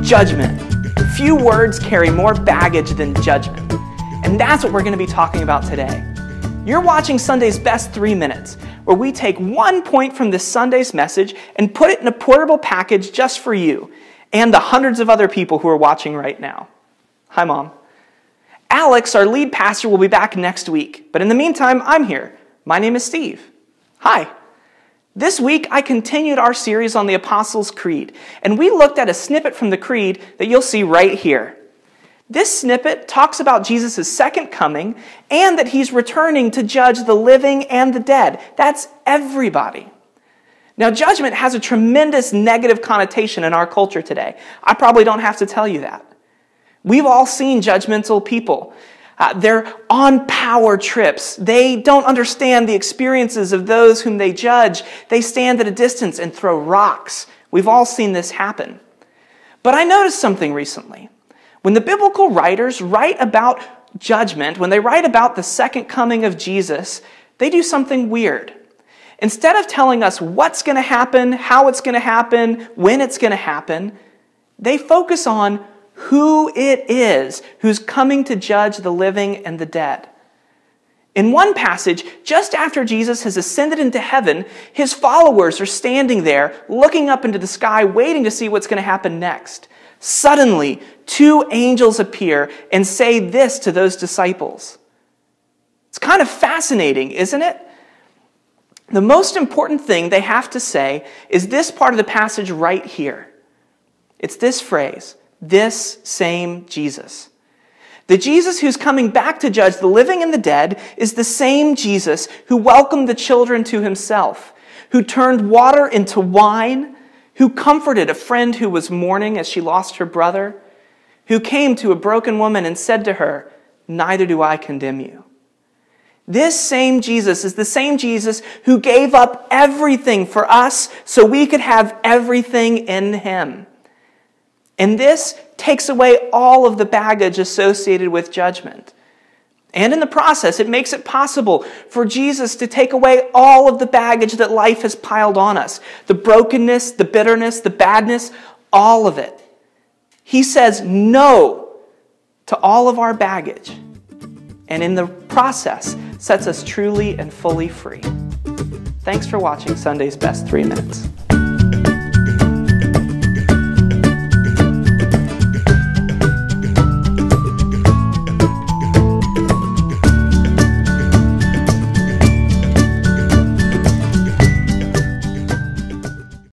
Judgment. Few words carry more baggage than judgment. And that's what we're going to be talking about today. You're watching Sunday's Best 3 Minutes, where we take 1 point from this Sunday's message and put it in a portable package just for you and the hundreds of other people who are watching right now. Hi, Mom. Alex, our lead pastor, will be back next week. But in the meantime, I'm here. My name is Steve. Hi. This week, I continued our series on the Apostles' Creed, and we looked at a snippet from the Creed that you'll see right here. This snippet talks about Jesus' second coming and that he's returning to judge the living and the dead. That's everybody. Now, judgment has a tremendous negative connotation in our culture today. I probably don't have to tell you that. We've all seen judgmental people. They're on power trips. They don't understand the experiences of those whom they judge. They stand at a distance and throw rocks. We've all seen this happen. But I noticed something recently. When the biblical writers write about judgment, when they write about the second coming of Jesus, they do something weird. Instead of telling us what's going to happen, how it's going to happen, when it's going to happen, they focus on who it is who's coming to judge the living and the dead. In one passage, just after Jesus has ascended into heaven, his followers are standing there, looking up into the sky, waiting to see what's going to happen next. Suddenly, 2 angels appear and say this to those disciples. It's kind of fascinating, isn't it? The most important thing they have to say is this part of the passage right here. It's this phrase, this same Jesus. The Jesus who's coming back to judge the living and the dead is the same Jesus who welcomed the children to himself, who turned water into wine, who comforted a friend who was mourning as she lost her brother, who came to a broken woman and said to her, "Neither do I condemn you." This same Jesus is the same Jesus who gave up everything for us so we could have everything in him. And this takes away all of the baggage associated with judgment. And in the process, it makes it possible for Jesus to take away all of the baggage that life has piled on us. The brokenness, the bitterness, the badness, all of it. He says no to all of our baggage. And in the process, sets us truly and fully free. Thanks for watching Sunday's Best 3 Minutes.